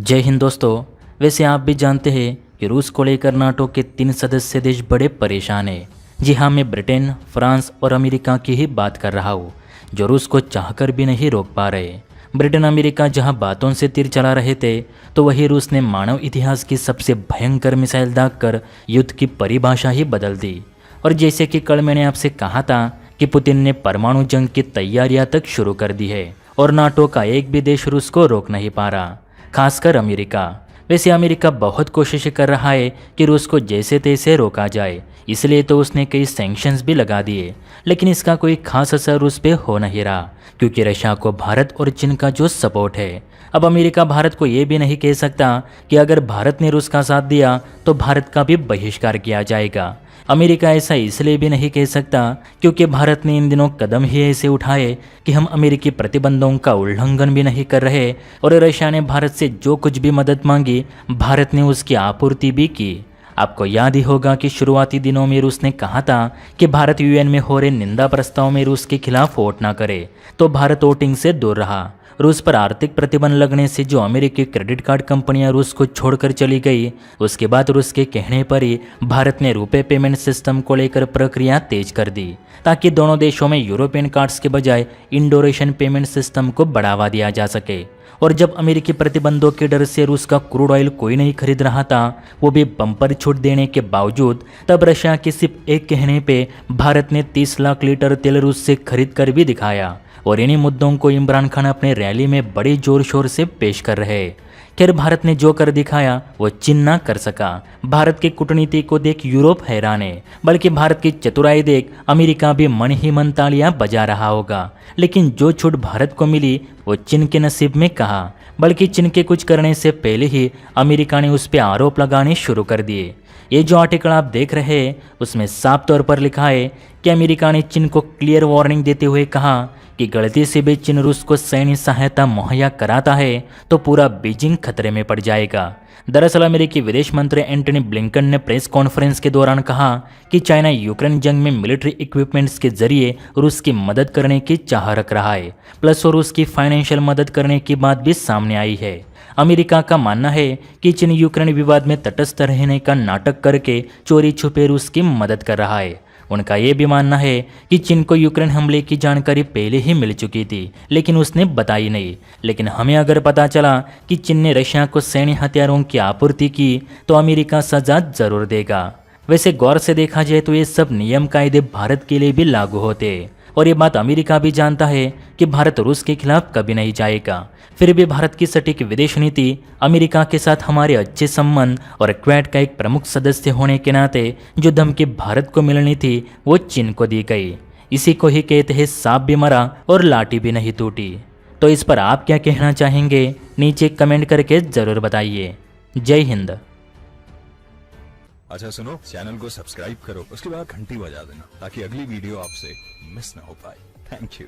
जय हिंद दोस्तों। वैसे आप भी जानते हैं कि रूस को लेकर नाटो के 3 सदस्य देश बड़े परेशान हैं। जी हाँ, मैं ब्रिटेन, फ्रांस और अमेरिका की ही बात कर रहा हूँ, जो रूस को चाहकर भी नहीं रोक पा रहे। ब्रिटेन अमेरिका जहाँ बातों से तीर चला रहे थे, तो वहीं रूस ने मानव इतिहास की सबसे भयंकर मिसाइल दागकर युद्ध की परिभाषा ही बदल दी। और जैसे कि कल मैंने आपसे कहा था कि पुतिन ने परमाणु जंग की तैयारियां तक शुरू कर दी है और नाटो का एक भी देश रूस को रोक नहीं पा रहा, खासकर अमेरिका। वैसे अमेरिका बहुत कोशिश कर रहा है कि रूस को जैसे तैसे रोका जाए, इसलिए तो उसने कई सैंक्शंस भी लगा दिए, लेकिन इसका कोई खास असर रूस पे हो नहीं रहा, क्योंकि रशिया को भारत और चीन का जो सपोर्ट है। अब अमेरिका भारत को ये भी नहीं कह सकता कि अगर भारत ने रूस का साथ दिया तो भारत का भी बहिष्कार किया जाएगा। अमेरिका ऐसा इसलिए भी नहीं कह सकता क्योंकि भारत ने इन दिनों कदम ही ऐसे उठाए कि हम अमेरिकी प्रतिबंधों का उल्लंघन भी नहीं कर रहे, और रशिया ने भारत से जो कुछ भी मदद मांगी, भारत ने उसकी आपूर्ति भी की। आपको याद ही होगा कि शुरुआती दिनों में रूस ने कहा था कि भारत यूएन में हो रहे निंदा प्रस्ताव में रूस के खिलाफ वोट ना करे, तो भारत वोटिंग से दूर रहा। रूस पर आर्थिक प्रतिबंध लगने से जो अमेरिकी क्रेडिट कार्ड कंपनियां रूस को छोड़कर चली गई, उसके बाद रूस के कहने पर ही भारत ने रुपए पेमेंट सिस्टम को लेकर प्रक्रिया तेज कर दी, ताकि दोनों देशों में यूरोपियन कार्ड्स के बजाय इंडो रशियन पेमेंट सिस्टम को बढ़ावा दिया जा सके। और जब अमेरिकी प्रतिबंधों के डर से रूस का क्रूड ऑयल कोई नहीं खरीद रहा था, वो भी बम्पर छूट देने के बावजूद, तब रशिया के सिर्फ एक कहने पे भारत ने 30 लाख लीटर तेल रूस से खरीद कर भी दिखाया। और इन्हीं मुद्दों को इमरान खान अपने रैली में बड़े जोर शोर से पेश कर रहे। खैर, भारत ने जो कर दिखाया वो चीन ना कर सका। भारत की कूटनीति को देख यूरोप हैरान है, बल्कि भारत की चतुराई देख अमेरिका भी मन ही मन तालियां बजा रहा होगा। लेकिन जो छूट भारत को मिली वो चीन के नसीब में कहा, बल्कि चीन के कुछ करने से पहले ही अमेरिका ने उस पर आरोप लगाने शुरू कर दिए। ये जो आर्टिकल आप देख रहे हैं, उसमें साफ तौर पर लिखा है कि अमेरिका ने चीन को क्लियर वार्निंग देते हुए कहा कि गलती से भी चीन रूस को सैन्य सहायता मुहैया कराता है तो पूरा बीजिंग खतरे में पड़ जाएगा। दरअसल अमेरिकी विदेश मंत्री एंटनी ब्लिंकन ने प्रेस कॉन्फ्रेंस के दौरान कहा कि चाइना यूक्रेन जंग में मिलिट्री इक्विपमेंट्स के जरिए रूस की मदद करने की चाह रख रहा है, प्लस और उसकी फाइनेंशियल मदद करने की बात भी सामने आई है। अमेरिका का मानना है कि चीन यूक्रेन विवाद में तटस्थ रहने का नाटक करके चोरी छुपे रूस की मदद कर रहा है। उनका ये भी मानना है कि चीन को यूक्रेन हमले की जानकारी पहले ही मिल चुकी थी, लेकिन उसने बताई नहीं। लेकिन हमें अगर पता चला कि चीन ने रशिया को सैन्य हथियारों की आपूर्ति की तो अमेरिका सजा जरूर देगा। वैसे गौर से देखा जाए तो ये सब नियम कायदे भारत के लिए भी लागू होते हैं, और ये बात अमेरिका भी जानता है कि भारत रूस के खिलाफ कभी नहीं जाएगा। फिर भी भारत की सटीक विदेश नीति, अमेरिका के साथ हमारे अच्छे संबंध और क्वाड का एक प्रमुख सदस्य होने के नाते जो धमकी भारत को मिलनी थी वो चीन को दी गई। इसी को ही कहते हैं सांप भी मरा और लाठी भी नहीं टूटी। तो इस पर आप क्या कहना चाहेंगे, नीचे कमेंट करके जरूर बताइए। जय हिंद। अच्छा सुनो, चैनल को सब्सक्राइब करो, उसके बाद घंटी बजा देना ताकि अगली वीडियो आपसे मिस ना हो पाए। Thank you.